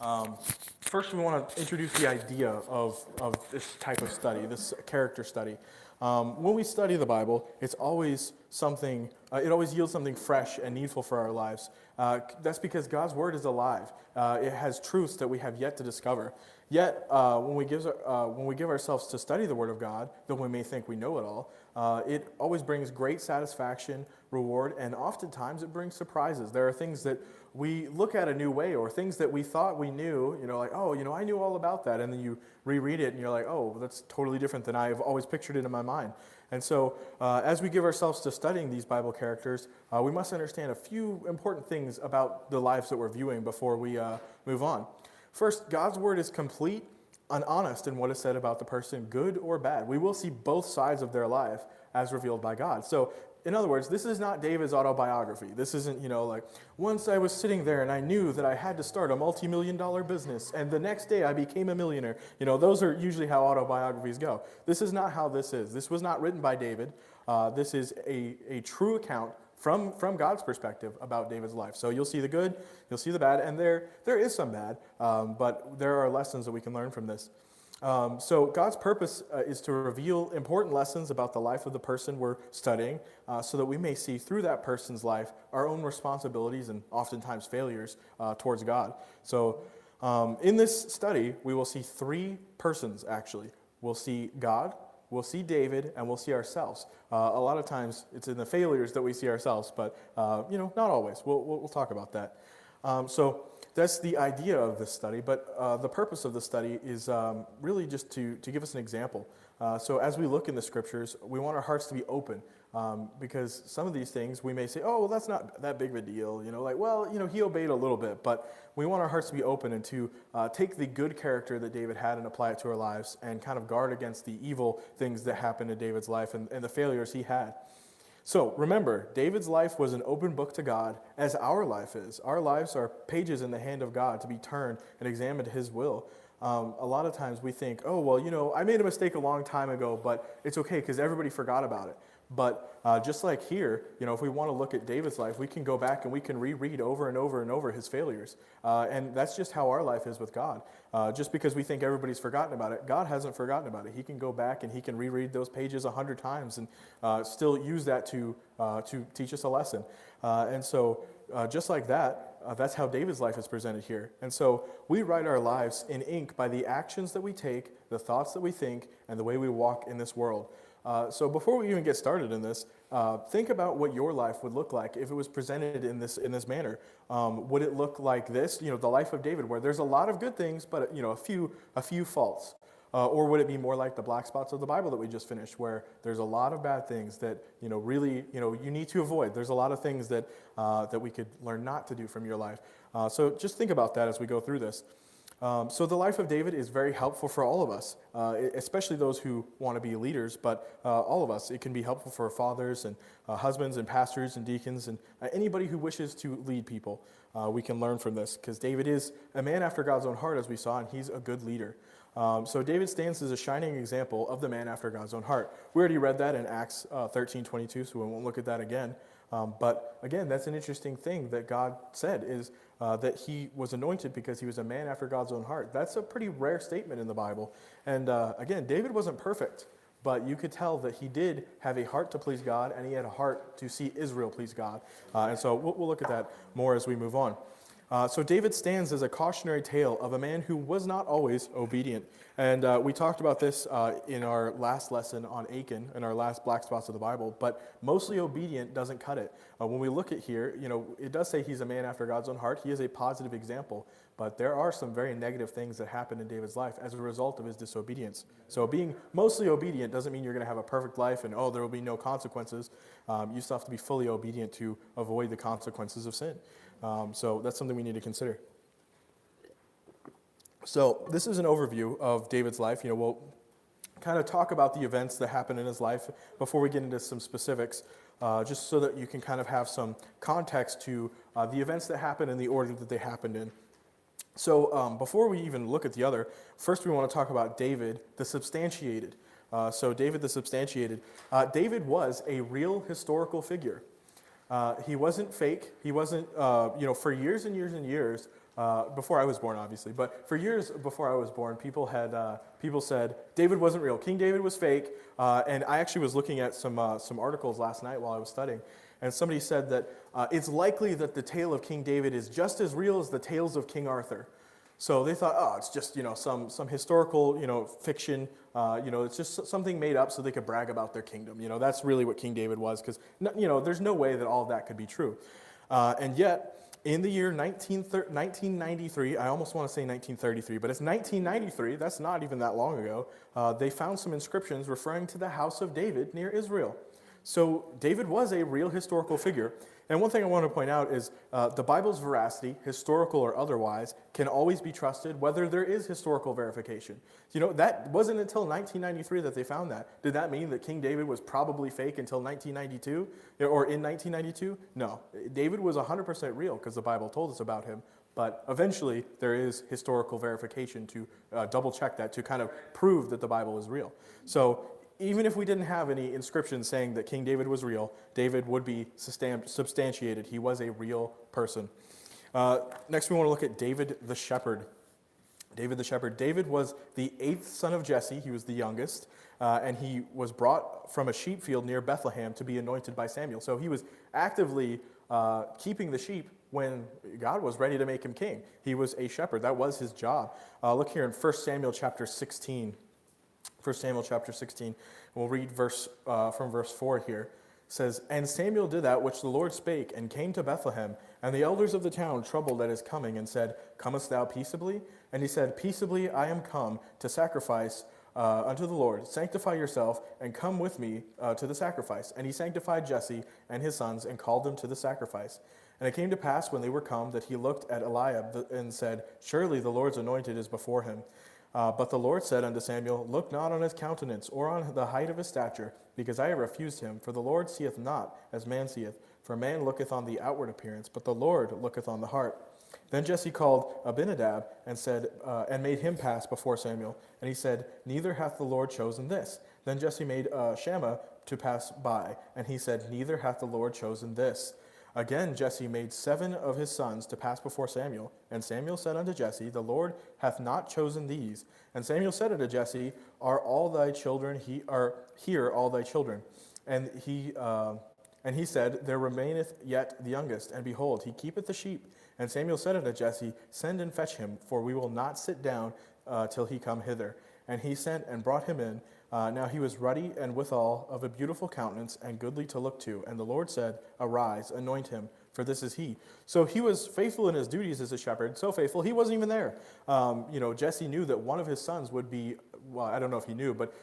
Um, First, we want to introduce the idea of this type of study, this character study. When we study the Bible, it's always something, it always yields something fresh and needful for our lives. That's because God's Word is alive. It has truths that we have yet to discover. Yet, when we give ourselves to study the Word of God, though we may think we know it all, it always brings great satisfaction, reward, and oftentimes it brings surprises. There are things that we look at a new way, or things that we thought we knew, like, oh, I knew all about that. And then you reread it and you're like, oh, that's totally different than I've always pictured it in my mind. And so as we give ourselves to studying these Bible characters, we must understand a few important things about the lives that we're viewing before we move on. First, God's Word is complete and honest in what is said about the person, good or bad. We will see both sides of their life as revealed by God. So, in other words, this is not David's autobiography. This isn't, like, once I was sitting there and I knew that I had to start a multi-million-dollar business, and the next day I became a millionaire. Those are usually how autobiographies go. This is not how this is. This was not written by David. This is a true account from God's perspective about David's life. So you'll see the good, you'll see the bad, and there is some bad, but there are lessons that we can learn from this. So God's purpose is to reveal important lessons about the life of the person we're studying so that we may see through that person's life our own responsibilities and oftentimes failures towards God. So in this study, we will see three persons, actually. We'll see God, we'll see David, and we'll see ourselves. A lot of times it's in the failures that we see ourselves, but not always. We'll talk about that. So that's the idea of this study, but the purpose of the study is really just to give us an example. So as we look in the Scriptures, we want our hearts to be open because some of these things we may say, oh, well, that's not that big of a deal. He obeyed a little bit, but we want our hearts to be open and to take the good character that David had and apply it to our lives and kind of guard against the evil things that happened in David's life and the failures he had. So remember, David's life was an open book to God, as our life is. Our lives are pages in the hand of God to be turned and examined to His will. A lot of times we think, oh, well, I made a mistake a long time ago, but it's okay because everybody forgot about it. But just like here, if we want to look at David's life, we can go back and we can reread over and over and over his failures. And that's just how our life is with God. Just because we think everybody's forgotten about it, God hasn't forgotten about it. He can go back and He can reread those pages 100 times and still use that to teach us a lesson. And so just like that, that's how David's life is presented here. And so we write our lives in ink by the actions that we take, the thoughts that we think, and the way we walk in this world. So before we even get started in this, think about what your life would look like if it was presented in this manner. Would it look like this? The life of David, where there's a lot of good things, but a few faults. Or would it be more like the black spots of the Bible that we just finished, where there's a lot of bad things that really you need to avoid? There's a lot of things that we could learn not to do from your life. So just think about that as we go through this. So the life of David is very helpful for all of us, especially those who want to be leaders, but all of us. It can be helpful for fathers and husbands and pastors and deacons and anybody who wishes to lead people. We can learn from this because David is a man after God's own heart, as we saw, and he's a good leader. So David stands as a shining example of the man after God's own heart. We already read that in Acts 13:22, so we won't look at that again. But again, that's an interesting thing that God said is that he was anointed because he was a man after God's own heart. That's a pretty rare statement in the Bible. And again, David wasn't perfect, but you could tell that he did have a heart to please God, and he had a heart to see Israel please God. And so we'll look at that more as we move on. So David stands as a cautionary tale of a man who was not always obedient. And we talked about this in our last lesson on Achan, in our last black spots of the Bible, but mostly obedient doesn't cut it. When we look at here, it does say he's a man after God's own heart. He is a positive example, but there are some very negative things that happened in David's life as a result of his disobedience. So being mostly obedient doesn't mean you're going to have a perfect life and, there will be no consequences. You still have to be fully obedient to avoid the consequences of sin. So that's something we need to consider. So this is an overview of David's life. We'll kind of talk about the events that happened in his life before we get into some specifics, just so that you can kind of have some context to the events that happened in the order that they happened in. So before we even look at the other, first we want to talk about David, the substantiated. So David the substantiated. David was a real historical figure. He wasn't fake. He wasn't, for years and years and years, before I was born, obviously, but for years before I was born, people said David wasn't real. King David was fake. And I actually was looking at some articles last night while I was studying, and somebody said that it's likely that the tale of King David is just as real as the tales of King Arthur. So they thought, oh, it's just some historical fiction. It's just something made up so they could brag about their kingdom. That's really what King David was, because there's no way that all of that could be true. And yet, in the year 1993, I almost want to say 1933, but it's 1993, that's not even that long ago, they found some inscriptions referring to the house of David near Israel. So David was a real historical figure. And one thing I want to point out is the Bible's veracity, historical or otherwise, can always be trusted whether there is historical verification. That wasn't until 1993 that they found that. Did that mean that King David was probably fake until 1992 or in 1992? No. David was 100% real because the Bible told us about him. But eventually, there is historical verification to double check that, to kind of prove that the Bible is real. So even if we didn't have any inscriptions saying that King David was real, David would be substantiated. He was a real person. Next, we want to look at David the shepherd. David the shepherd. David was the 8th son of Jesse. He was the youngest, and he was brought from a sheep field near Bethlehem to be anointed by Samuel. So he was actively keeping the sheep when God was ready to make him king. He was a shepherd. That was his job. Look here in 1 Samuel chapter 16. 1 Samuel chapter 16. We'll read from verse 4 here. It says, "And Samuel did that which the Lord spake, and came to Bethlehem. And the elders of the town troubled at his coming, and said, Comest thou peaceably? And he said, Peaceably I am come to sacrifice unto the Lord. Sanctify yourself, and come with me to the sacrifice. And he sanctified Jesse and his sons, and called them to the sacrifice. And it came to pass, when they were come, that he looked at Eliab, and said, Surely the Lord's anointed is before him. But the Lord said unto Samuel, Look not on his countenance, or on the height of his stature, because I have refused him. For the Lord seeth not as man seeth. For man looketh on the outward appearance, but the Lord looketh on the heart. Then Jesse called Abinadab, and said, and made him pass before Samuel. And he said, Neither hath the Lord chosen this. Then Jesse made Shammah to pass by, and he said, Neither hath the Lord chosen this. Again Jesse made 7 of his sons to pass before Samuel. And Samuel said unto Jesse, The Lord hath not chosen these. And Samuel said unto Jesse, Are all thy children here all thy children? And he said, There remaineth yet the youngest, and behold, he keepeth the sheep. And Samuel said unto Jesse, Send and fetch him, for we will not sit down till he come hither. And he sent and brought him in. Now he was ruddy and withal of a beautiful countenance and goodly to look to. And the Lord said, Arise, anoint him, for this is he. So he was faithful in his duties as a shepherd, so faithful, he wasn't even there. Jesse knew that one of his sons would be, well, I don't know if he knew, but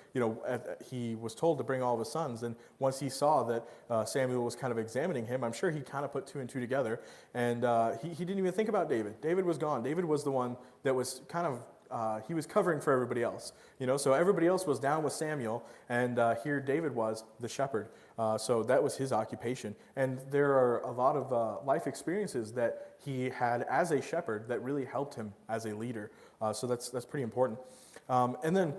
he was told to bring all of his sons. And once he saw that Samuel was kind of examining him, I'm sure he kind of put 2 and 2 together. And he didn't even think about David. David was gone. David was the one that was kind of he was covering for everybody else, so everybody else was down with Samuel, and here David was the shepherd. So that was his occupation. And there are a lot of life experiences that he had as a shepherd that really helped him as a leader. So that's pretty important. And then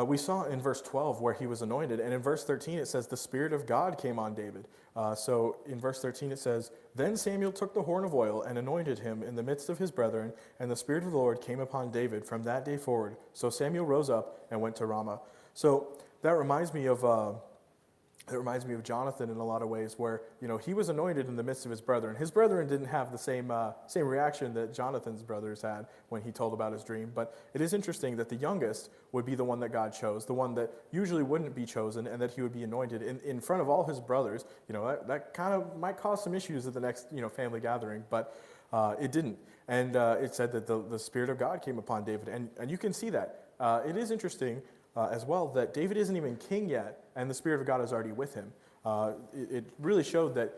we saw in verse 12 where he was anointed, and in verse 13 it says the Spirit of God came on David. So in verse 13 it says, Then Samuel took the horn of oil and anointed him in the midst of his brethren, and the Spirit of the Lord came upon David from that day forward. So Samuel rose up and went to Ramah. So that reminds me of Jonathan in a lot of ways, where he was anointed in the midst of his brethren. His brethren didn't have the same reaction that Jonathan's brothers had when he told about his dream. But it is interesting that the youngest would be the one that God chose, the one that usually wouldn't be chosen, and that he would be anointed in front of all his brothers. That kind of might cause some issues at the next family gathering, but it didn't. And it said that the Spirit of God came upon David, and you can see that. It is interesting as well that David isn't even king yet, and the Spirit of God is already with him. It really showed that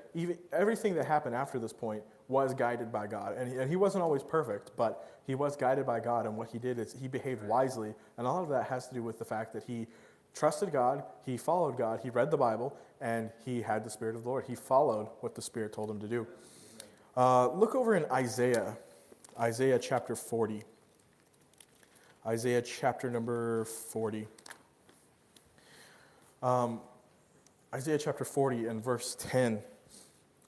everything that happened after this point was guided by God. And he wasn't always perfect, but he was guided by God, and what he did is he behaved wisely. And a lot of that has to do with the fact that he trusted God, he followed God, he read the Bible, and he had the Spirit of the Lord. He followed what the Spirit told him to do. Look over in Isaiah chapter 40. Isaiah chapter number 40. Isaiah chapter 40 and verse 10.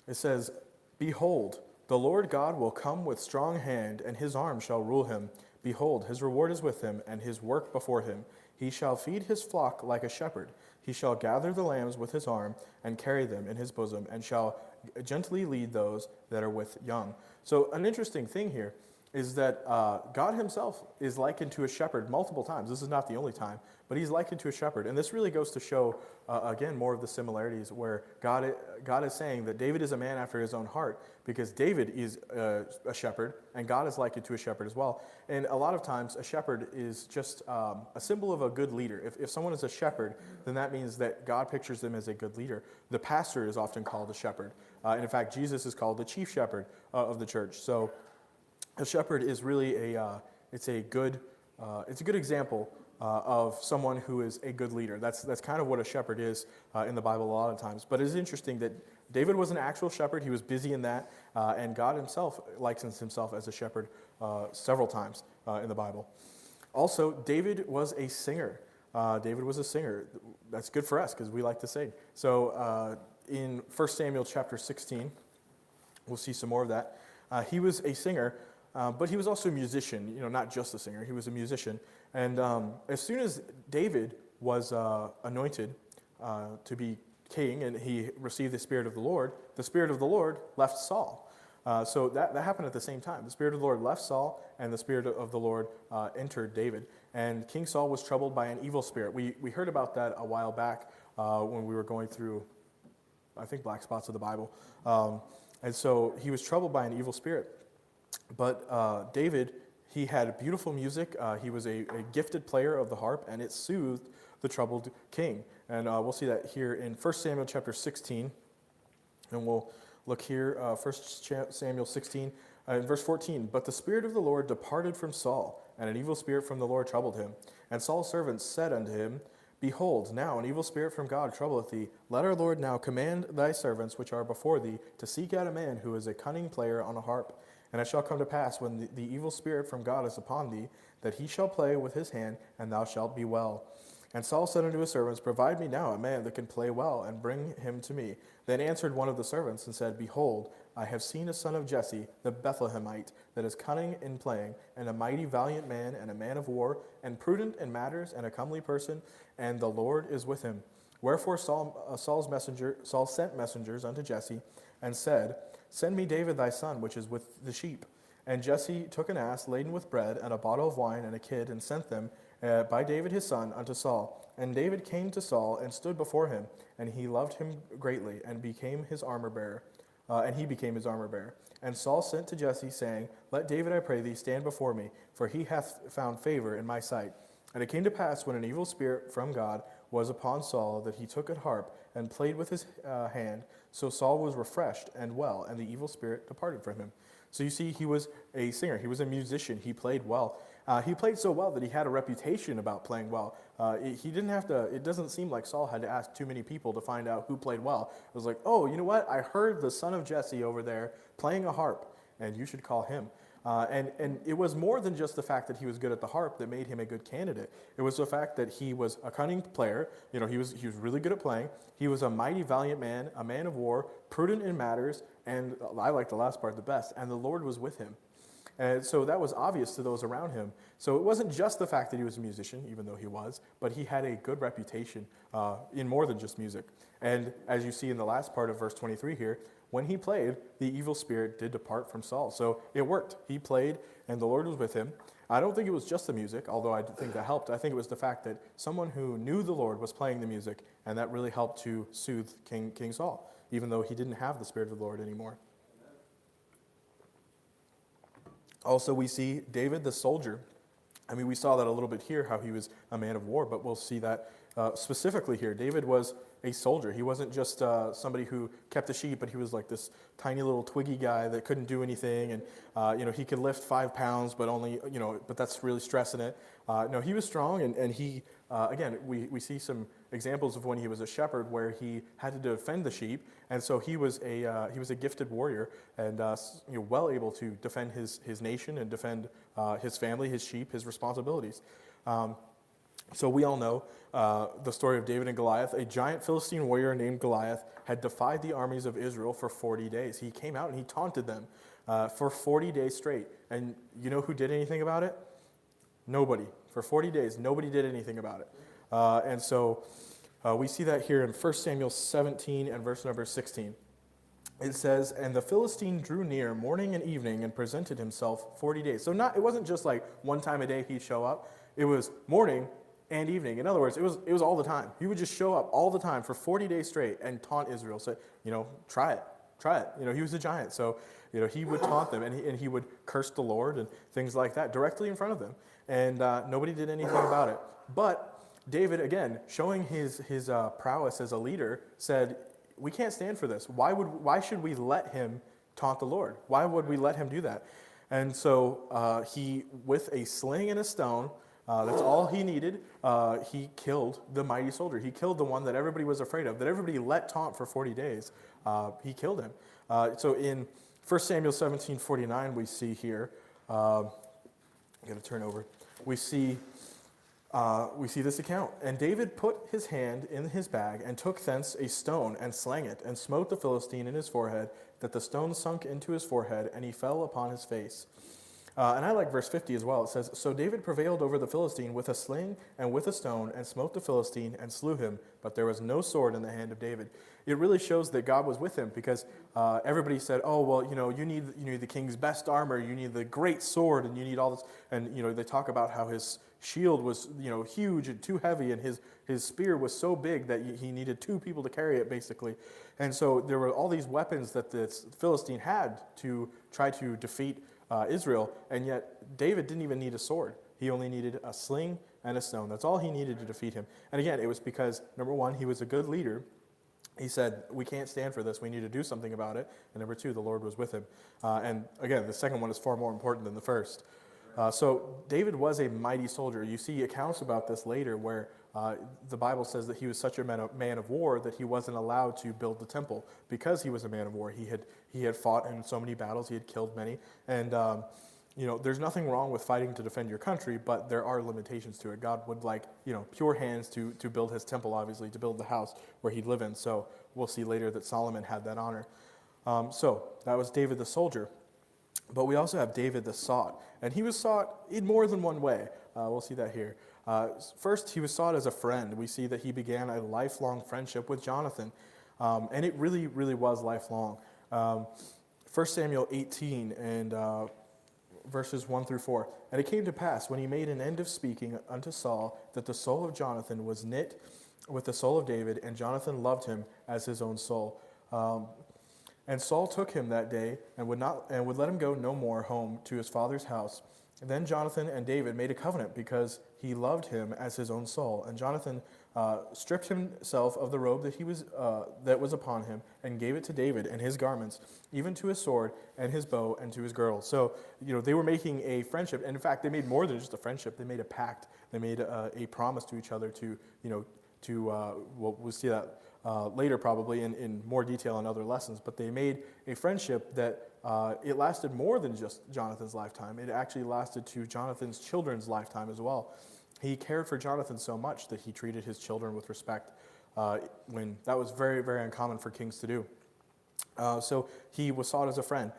It says, Behold, The Lord God will come with strong hand, and his arm shall rule him. Behold, his reward is with him, and his work before him. He shall feed his flock like a shepherd. He shall gather the lambs with his arm, and carry them in his bosom, and shall gently lead those that are with young. So an interesting thing here is that God himself is likened to a shepherd multiple times. This is not the only time, but he's likened to a shepherd. And this really goes to show, again, more of the similarities where God is saying that David is a man after his own heart because David is a shepherd, and God is likened to a shepherd as well. And a lot of times, a shepherd is just a symbol of a good leader. If someone is a shepherd, then that means that God pictures them as a good leader. The pastor is often called a shepherd. And in fact, Jesus is called the chief shepherd of the church. So a shepherd is really it's a good example of someone who is a good leader. That's kind of what a shepherd is in the Bible a lot of times. But it is interesting that David was an actual shepherd. He was busy in that, and God himself likens himself as a shepherd several times in the Bible. Also, David was a singer. David was a singer. That's good for us because we like to sing. So in 1 Samuel chapter 16, we'll see some more of that. He was a singer. But he was also a musician, not just a singer. He was a musician. And as soon as David was anointed to be king and he received the Spirit of the Lord left Saul. So that happened at the same time. The Spirit of the Lord left Saul, and the Spirit of the Lord entered David. And King Saul was troubled by an evil spirit. We heard about that a while back when we were going through, I think, black spots of the Bible. And so he was troubled by an evil spirit. But David, he had beautiful music. He was a gifted player of the harp, and it soothed the troubled king. And we'll see that here in 1 Samuel chapter 16. And we'll look here, 1 Samuel 16, in verse 14. But the Spirit of the Lord departed from Saul, and an evil spirit from the Lord troubled him. And Saul's servants said unto him, Behold, now an evil spirit from God troubleth thee. Let our Lord now command thy servants which are before thee to seek out a man who is a cunning player on a harp. And it shall come to pass, when the evil spirit from God is upon thee, that he shall play with his hand, and thou shalt be well. And Saul said unto his servants, Provide me now a man that can play well, and bring him to me. Then answered one of the servants, and said, Behold, I have seen a son of Jesse, the Bethlehemite, that is cunning in playing, and a mighty valiant man, and a man of war, and prudent in matters, and a comely person, and the Lord is with him. Wherefore Saul sent messengers unto Jesse, and said, Send me David thy son, which is with the sheep. And Jesse took an ass laden with bread, and a bottle of wine, and a kid, and sent them by David his son unto Saul. And David came to Saul, and stood before him, and he loved him greatly, and became his armor bearer. And Saul sent to Jesse, saying, Let David, I pray thee, stand before me, for he hath found favor in my sight. And it came to pass, when an evil spirit from God was upon Saul, that he took a harp, and played with his hand. So Saul was refreshed and well, and the evil spirit departed from him. So you see, he was a singer. He was a musician. He played well. He played so well that he had a reputation about playing well. It doesn't seem like Saul had to ask too many people to find out who played well. It was like, oh, you know what? I heard the son of Jesse over there playing a harp, and you should call him. And it was more than just the fact that he was good at the harp that made him a good candidate. It was the fact that he was a cunning player. He was really good at playing. He was a mighty valiant man, a man of war, prudent in matters, and I like the last part the best, and the Lord was with him. And so that was obvious to those around him. So it wasn't just the fact that he was a musician, even though he was, but he had a good reputation in more than just music. And as you see in the last part of verse 23 here, when he played, the evil spirit did depart from Saul. So it worked. He played, and the Lord was with him. I don't think it was just the music, although I think that helped. I think it was the fact that someone who knew the Lord was playing the music, and that really helped to soothe King Saul, even though he didn't have the Spirit of the Lord anymore. Also, we see David the soldier. I mean, we saw that a little bit here, how he was a man of war, but we'll see that specifically here. David was a soldier. He wasn't just somebody who kept the sheep, but he was like this tiny little twiggy guy that couldn't do anything, and he could lift 5 pounds, but only but that's really stressing it. No, he was strong, and he again we see some examples of when he was a shepherd where he had to defend the sheep, and so he was a gifted warrior and well able to defend his nation and defend his family, his sheep, his responsibilities. So we all know the story of David and Goliath. A giant Philistine warrior named Goliath had defied the armies of Israel for 40 days. He came out and he taunted them. for 40 days straight. And you know who did anything about it? Nobody. For 40 days, nobody did anything about it. And so we see that here in 1 Samuel 17 and verse number 16. It says, and the Philistine drew near morning and evening and presented himself 40 days. So it wasn't just like one time a day he'd show up. It was morning and evening. In other words, it was all the time. He would just show up all the time for 40 days straight and taunt Israel. So, try it. He was a giant. So, he would taunt them and he would curse the Lord and things like that directly in front of them. And nobody did anything about it. But David, again, showing his prowess as a leader, said, we can't stand for this. Why should we let him taunt the Lord? Why would we let him do that? And so he, with a sling and a stone, that's all he needed, he killed the mighty soldier. He killed the one that everybody was afraid of, that everybody let taunt for 40 days. He killed him. So in 1 Samuel 17:49, we see here, I'm going to turn over, we see this account. And David put his hand in his bag and took thence a stone and slang it and smote the Philistine in his forehead, that the stone sunk into his forehead, and he fell upon his face. And I like verse 50 as well. It says, so David prevailed over the Philistine with a sling and with a stone, and smote the Philistine and slew him, but there was no sword in the hand of David. It really shows that God was with him, because everybody said, oh, well, you need the king's best armor, you need the great sword, and you need all this. And, they talk about how his shield was, huge and too heavy, and his spear was so big that he needed two people to carry it, basically. And so there were all these weapons that the Philistine had to try to defeat Israel, and yet David didn't even need a sword. He only needed a sling and a stone. That's all he needed to defeat him. And again, it was because, number one, he was a good leader. He said, we can't stand for this. We need to do something about it. And number two, the Lord was with him. And again, the second one is far more important than the first. So David was a mighty soldier. You see accounts about this later where the Bible says that he was such a man of war that he wasn't allowed to build the temple because he was a man of war. He had fought in so many battles. He had killed many. And, there's nothing wrong with fighting to defend your country, but there are limitations to it. God would like, pure hands to build his temple, obviously, to build the house where he'd live in. So we'll see later that Solomon had that honor. So that was David the soldier. But we also have David the sought. And he was sought in more than one way. We'll see that here. First, he was sought as a friend. We see that he began a lifelong friendship with Jonathan. And it really, really was lifelong. 1 Samuel 18 and verses 1 through 4. And it came to pass, when he made an end of speaking unto Saul, that the soul of Jonathan was knit with the soul of David, and Jonathan loved him as his own soul. And Saul took him that day, and would let him go no more home to his father's house. And then Jonathan and David made a covenant, because he loved him as his own soul. And Jonathan stripped himself of the robe that was upon him, and gave it to David and his garments, even to his sword and his bow and to his girdle. So, they were making a friendship. And in fact, they made more than just a friendship. They made a pact. They made a promise to each other we'll see that later probably in more detail in other lessons. But they made a friendship that it lasted more than just Jonathan's lifetime. It actually lasted to Jonathan's children's lifetime as well. He cared for Jonathan so much that he treated his children with respect, when that was very, very uncommon for kings to do. So he was sought as a friend.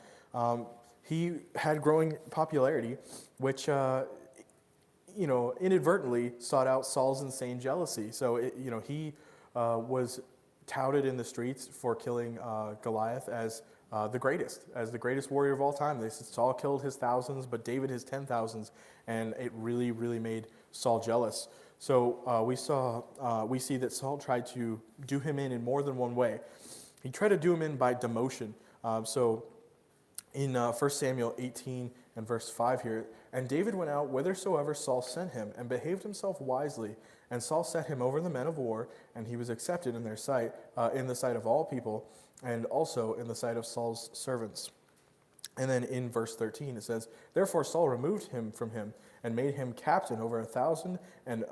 He had growing popularity, which inadvertently sought out Saul's insane jealousy. So he was touted in the streets for killing Goliath as the greatest warrior of all time. They said Saul killed his thousands, but David his 10,000s, and it really, really made Saul jealous. So we see that Saul tried to do him in more than one way. He tried to do him in by demotion. So in 1 Samuel 18 and verse 5 here, and David went out whithersoever Saul sent him, and behaved himself wisely. And Saul set him over the men of war, and he was accepted in their sight, in the sight of all people, and also in the sight of Saul's servants. And then in verse 13 it says, therefore Saul removed him from him, and made him captain over 1,000, and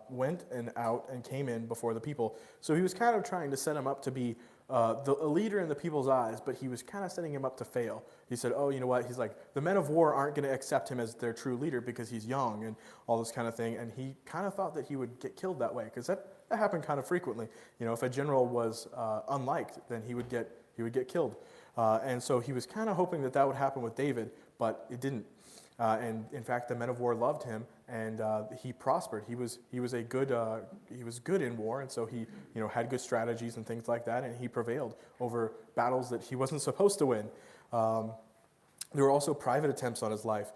went and out and came in before the people. So he was kind of trying to set him up to be a leader in the people's eyes, but he was kind of setting him up to fail. He said, oh, you know what? He's like, the men of war aren't going to accept him as their true leader because he's young and all this kind of thing. And he kind of thought that he would get killed that way, because that happened kind of frequently. If a general was unliked, then he would get killed. And so he was kind of hoping that that would happen with David, but it didn't. And in fact, the men of war loved him, and he prospered. He was good in war, and so he had good strategies and things like that, and he prevailed over battles that he wasn't supposed to win. There were also private attempts on his life.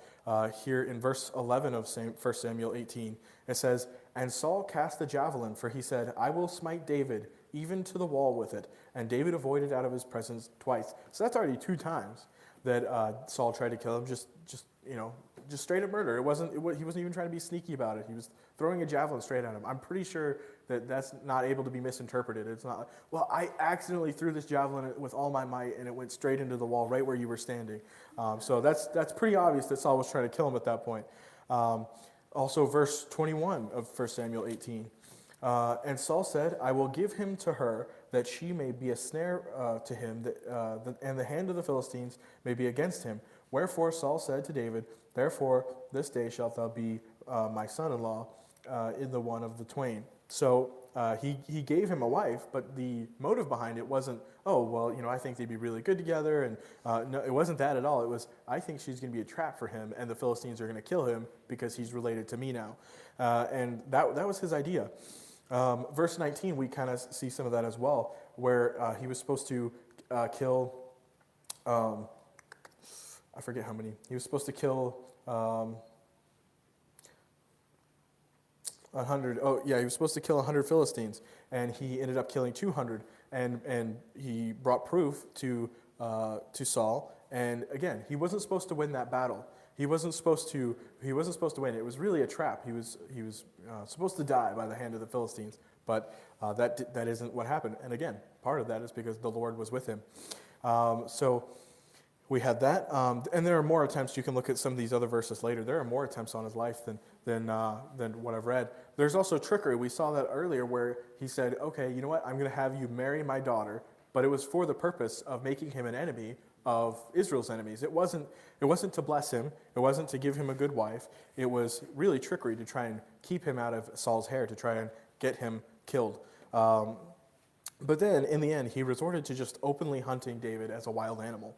Here in verse 11 of 1 Samuel 18, it says, "And Saul cast a javelin, for he said, I will smite David, even to the wall with it. And David avoided out of his presence twice." So that's already 2 times that Saul tried to kill him, just straight up murder. He wasn't even trying to be sneaky about it. He was throwing a javelin straight at him. I'm pretty sure that that's not able to be misinterpreted. It's not, well, I accidentally threw this javelin with all my might, and it went straight into the wall right where you were standing. So that's pretty obvious that Saul was trying to kill him at that point. Also, verse 21 of 1 Samuel 18. "And Saul said, I will give him to her, that she may be a snare to him, and the hand of the Philistines may be against him. Wherefore Saul said to David, Therefore this day shalt thou be my son-in-law in the one of the twain." So he gave him a wife, but the motive behind it wasn't, oh, well, I think they'd be really good together. And no, it wasn't that at all. It was, I think she's going to be a trap for him, and the Philistines are going to kill him because he's related to me now. And that was his idea. Verse 19, we kind of see some of that as well, where he was supposed to kill, I forget how many. He was supposed to kill 100. Oh, yeah, he was supposed to kill 100 Philistines, and he ended up killing 200. And he brought proof to Saul. And again, he wasn't supposed to win that battle. He wasn't supposed to win. It was really a trap. He was supposed to die by the hand of the Philistines, but that isn't what happened. And again, part of that is because the Lord was with him. So we had that, and there are more attempts. You can look at some of these other verses later. There are more attempts on his life than what I've read. There's also trickery. We saw that earlier, where he said, "Okay, you know what? I'm going to have you marry my daughter," but it was for the purpose of making him an enemy of Israel's enemies. It wasn't to bless him. It wasn't to give him a good wife. It was really trickery to try and keep him out of Saul's hair, to try and get him killed. But then, in the end, he resorted to just openly hunting David as a wild animal.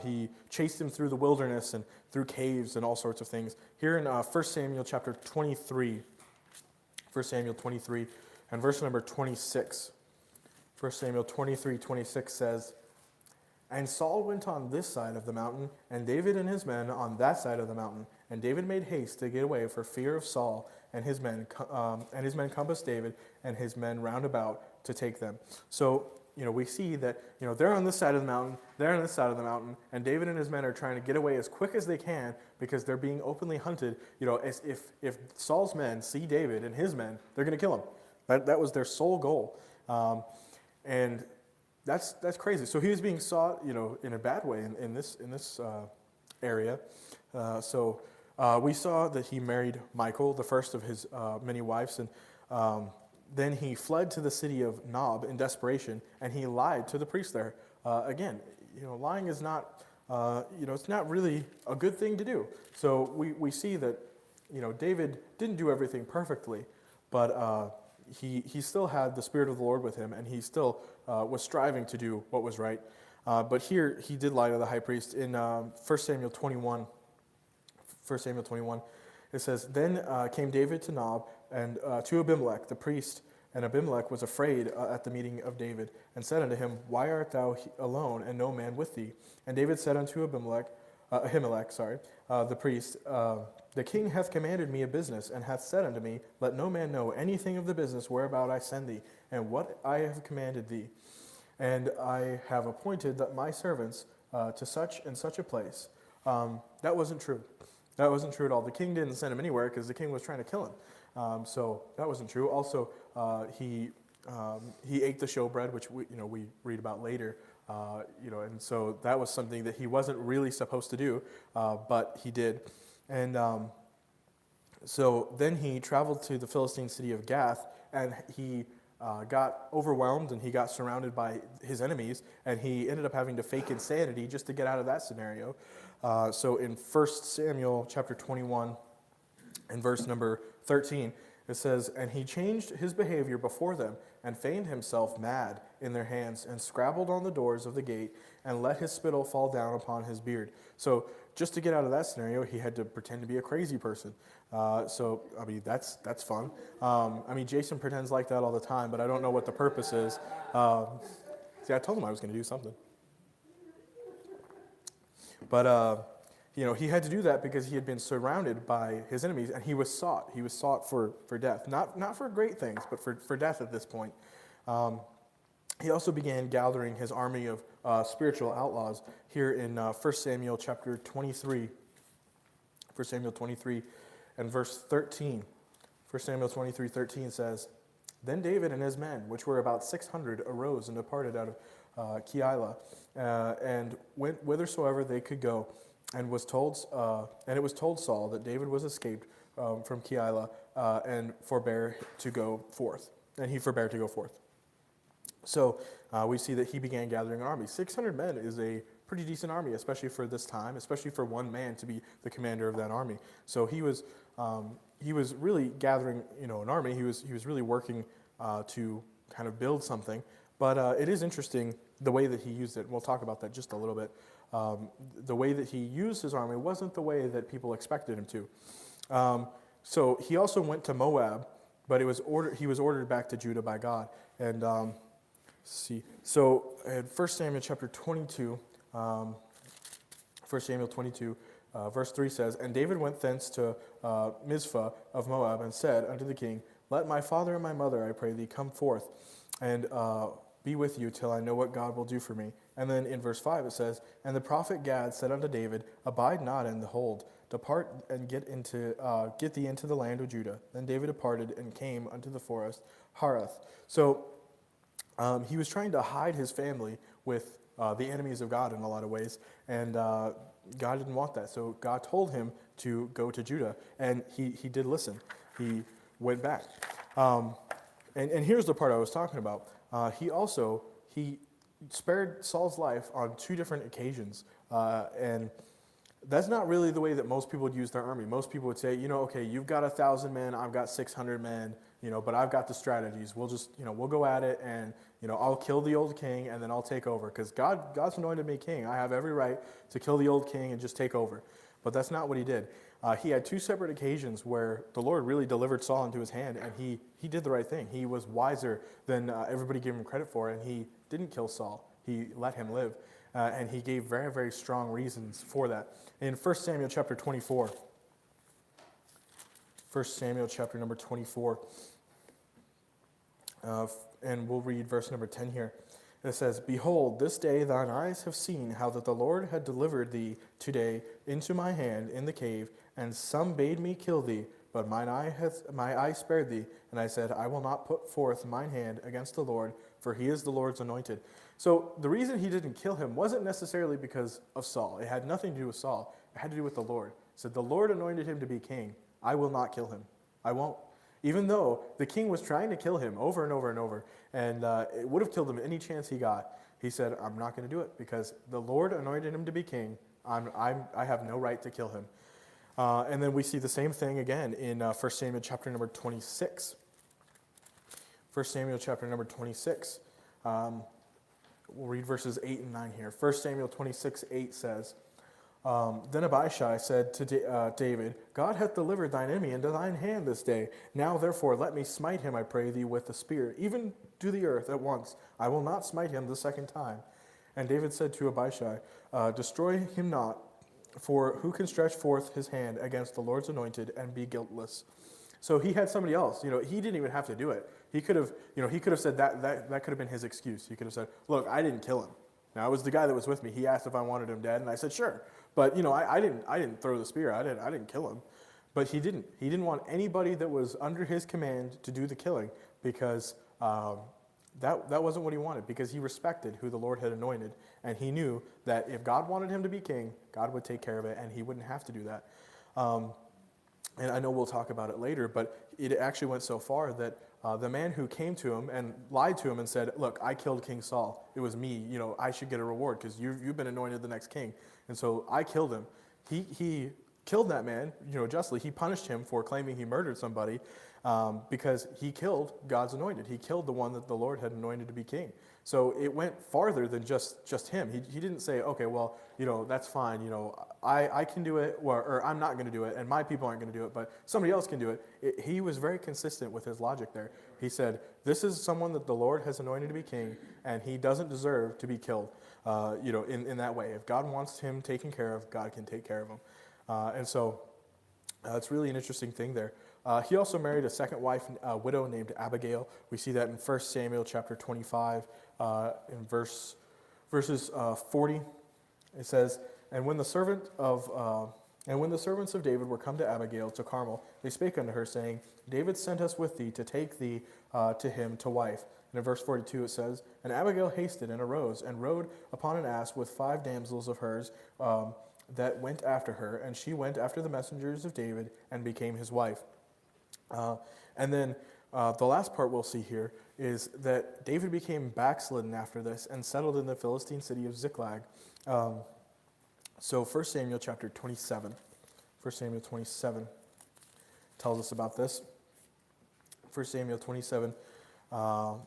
He chased him through the wilderness and through caves and all sorts of things. Here in 1 Samuel chapter 23, 1 Samuel 23 and verse number 26. 1 Samuel 23:26 says, "And Saul went on this side of the mountain, and David and his men on that side of the mountain. And David made haste to get away for fear of Saul, and his men compassed David and his men round about to take them." So, we see that, they're on this side of the mountain, they're on this side of the mountain, and David and his men are trying to get away as quick as they can because they're being openly hunted. As if Saul's men see David and his men, they're going to kill him. That was their sole goal. And that's crazy. So he was being sought, in a bad way in this area. So we saw that he married Michal, the first of his many wives, and then he fled to the city of Nob in desperation, and he lied to the priest there. Again, lying is not, it's not really a good thing to do. So we see that, David didn't do everything perfectly, but he still had the Spirit of the Lord with him, and he still was striving to do what was right. But here he did lie to the high priest. In 1 Samuel 21, it says, "Then came David to Nob and to Abimelech the priest, and Abimelech was afraid at the meeting of David, and said unto him, Why art thou alone, and no man with thee? And David said unto Ahimelech, the priest, The king hath commanded me a business, and hath said unto me, Let no man know anything of the business whereabout I send thee, and what I have commanded thee. And I have appointed that my servants to such and such a place." That wasn't true. That wasn't true at all. The king didn't send him anywhere because the king was trying to kill him. So that wasn't true. Also, he ate the showbread, which we read about later. And so that was something that he wasn't really supposed to do, but he did. And so then he traveled to the Philistine city of Gath, and he got overwhelmed, and he got surrounded by his enemies, and he ended up having to fake insanity just to get out of that scenario. So in 1 Samuel chapter 21 and verse number 13, It says, and he changed his behavior before them and feigned himself mad in their hands and scrabbled on the doors of the gate and let his spittle fall down upon his beard. So just to get out of that scenario, he had to pretend to be a crazy person. That's fun. Jason pretends like that all the time, but I don't know what the purpose is. I told him I was going to do something. But, he had to do that because he had been surrounded by his enemies, and he was sought. He was sought for death. Not for great things, but for death at this point. He also began gathering his army of spiritual outlaws here in 1 Samuel chapter 23. 1 Samuel 23 and verse 13. 1 Samuel 23:13 says, Then David and his men, which were about 600, arose and departed out of Keilah, and went whithersoever they could go. And it was told Saul that David was escaped from Keilah and forbare to go forth. And he forbare to go forth. So we see that he began gathering an army. 600 men is a pretty decent army, especially for this time, especially for one man to be the commander of that army. So he was really gathering, an army. He was really working to kind of build something. But it is interesting the way that he used it. We'll talk about that just a little bit. The way that he used his army wasn't the way that people expected him to. So he also went to Moab, but he was ordered back to Judah by God. And let's see. So in 1 Samuel chapter 22, 1 Samuel 22, verse 3 says, And David went thence to Mizpah of Moab and said unto the king, Let my father and my mother, I pray thee, come forth and be with you till I know what God will do for me. And then in verse 5 it says, And the prophet Gad said unto David, Abide not in the hold, depart and get thee into the land of Judah. Then David departed and came unto the forest Harath. So he was trying to hide his family with the enemies of God in a lot of ways, and God didn't want that. So God told him to go to Judah, and he did listen. He went back. And here's the part I was talking about. He spared Saul's life on 2 different occasions, and that's not really the way that most people would use their army. Most people would say, okay, you've got 1,000 men, I've got 600 men, but I've got the strategies. We'll just, we'll go at it, and I'll kill the old king, and then I'll take over, because God's anointed me king. I have every right to kill the old king and just take over. But that's not what he did. He had 2 separate occasions where the Lord really delivered Saul into his hand, and he did the right thing. He was wiser than everybody gave him credit for, and he didn't kill Saul. He let him live, and he gave very, very strong reasons for that. In 1 Samuel chapter 24, 1 Samuel chapter number 24, and we'll read verse number 10 here. It says, Behold, this day thine eyes have seen how that the Lord had delivered thee today into my hand in the cave, and some bade me kill thee, but my eye spared thee. And I said, I will not put forth mine hand against the Lord, for he is the Lord's anointed. So the reason he didn't kill him wasn't necessarily because of Saul. It had nothing to do with Saul. It had to do with the Lord. He said, the Lord anointed him to be king. I will not kill him. I won't. Even though the king was trying to kill him over and over and over, and it would have killed him any chance he got, he said, I'm not going to do it because the Lord anointed him to be king. I have no right to kill him. And then we see the same thing again in 1 Samuel chapter number 26. 1 Samuel chapter number 26. We'll read verses 8 and 9 here. 1 Samuel 26:8 says, Then Abishai said to David, God hath delivered thine enemy into thine hand this day. Now therefore let me smite him, I pray thee, with the spear, even to the earth at once. I will not smite him the second time. And David said to Abishai, Destroy him not, for who can stretch forth his hand against the Lord's anointed and be guiltless? So he had somebody else. He didn't even have to do it. He could have said that could have been his excuse. He could have said, look, I didn't kill him. Now, it was the guy that was with me. He asked if I wanted him dead, and I said, sure. But, I didn't throw the spear. I didn't kill him. But he didn't. He didn't want anybody that was under his command to do the killing because that wasn't what he wanted, because he respected who the Lord had anointed, and he knew that if God wanted him to be king, God would take care of it, and he wouldn't have to do that. And I know we'll talk about it later, but it actually went so far that the man who came to him and lied to him and said, look, I killed King Saul. It was me. I should get a reward because you've been anointed the next king. And so I killed him. He killed that man, justly. He punished him for claiming he murdered somebody. because he killed God's anointed. He killed the one that the Lord had anointed to be king. So it went farther than just him. He didn't say, okay, well, that's fine. I can do it, or I'm not going to do it, and my people aren't going to do it, but somebody else can do it. He was very consistent with his logic there. He said, this is someone that the Lord has anointed to be king, and he doesn't deserve to be killed, in that way. If God wants him taken care of, God can take care of him. And so it's really an interesting thing there. He also married a second wife, a widow named Abigail. We see that in 1 Samuel chapter 25, in verses 40. It says, And when the servants of David were come to Abigail to Carmel, they spake unto her, saying, David sent us with thee to take thee to him to wife. And in verse 42 it says, And Abigail hasted and arose and rode upon an ass with 5 damsels of hers that went after her, and she went after the messengers of David and became his wife. And then the last part we'll see here is that David became backslidden after this and settled in the Philistine city of Ziklag. So 1 Samuel chapter 27. 1 Samuel 27 tells us about this. 1 Samuel 27. Where are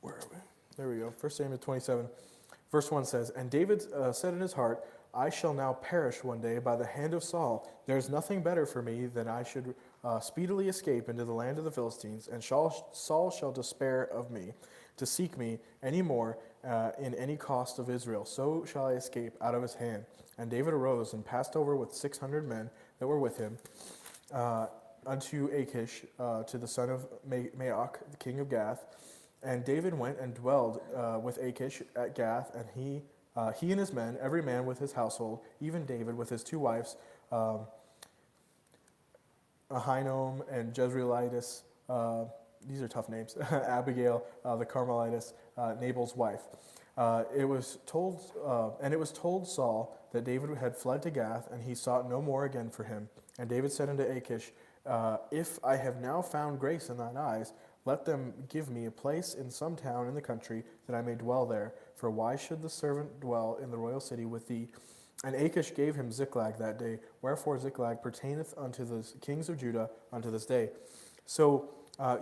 we? There we go. 1 Samuel 27. Verse 1 says, And David said in his heart, I shall now perish one day by the hand of Saul. There is nothing better for me than I should speedily escape into the land of the Philistines, and Saul shall despair of me, to seek me any more in any cost of Israel. So shall I escape out of his hand. And David arose and passed over with 600 men that were with him unto Achish, to the son of Maoch, the king of Gath. And David went and dwelled with Achish at Gath, and he and his men, every man with his household, even David with his 2 wives, Ahinoam and Jezreelitis, these are tough names, Abigail, the Carmelitess, Nabal's wife. It was told Saul that David had fled to Gath, and he sought no more again for him. And David said unto Achish, If I have now found grace in thine eyes, let them give me a place in some town in the country, that I may dwell there. For why should the servant dwell in the royal city with thee? And Achish gave him Ziklag that day, wherefore Ziklag pertaineth unto the kings of Judah unto this day. So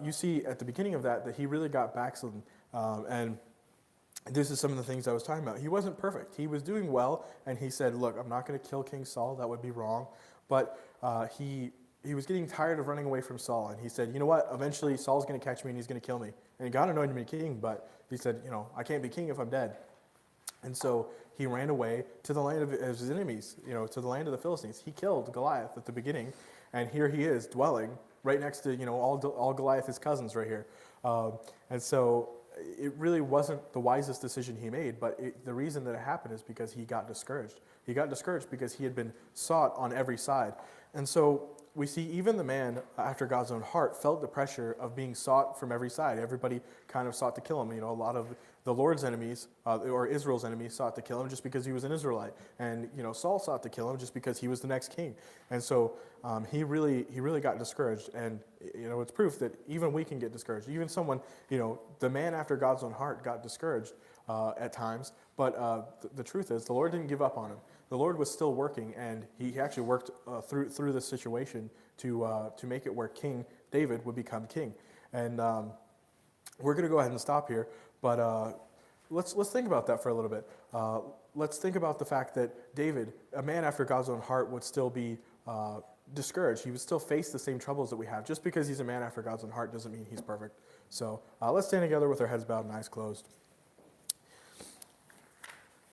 you see at the beginning of that he really got backslidden. And this is some of the things I was talking about. He wasn't perfect. He was doing well, and he said, look, I'm not going to kill King Saul. That would be wrong. But he was getting tired of running away from Saul, and he said, you know what, eventually Saul's going to catch me and he's going to kill me. And God anointed me king, but he said, I can't be king if I'm dead. And so he ran away to the land of his enemies, to the land of the Philistines. He killed Goliath at the beginning, and here he is dwelling right next to, all Goliath's cousins right here. And so it really wasn't the wisest decision he made, but the reason that it happened is because he got discouraged. He got discouraged because he had been sought on every side. And so we see even the man after God's own heart felt the pressure of being sought from every side. Everybody kind of sought to kill him. A lot of the Lord's enemies, or Israel's enemies, sought to kill him just because he was an Israelite. And, Saul sought to kill him just because he was the next king. And so he really got discouraged. And, it's proof that even we can get discouraged. Even someone, the man after God's own heart got discouraged at times. But the truth is, the Lord didn't give up on him. The Lord was still working, and he actually worked through this situation to make it where King David would become king. And we're going to go ahead and stop here, but let's think about that for a little bit. Let's think about the fact that David, a man after God's own heart, would still be discouraged. He would still face the same troubles that we have. Just because he's a man after God's own heart doesn't mean he's perfect. So let's stand together with our heads bowed and eyes closed.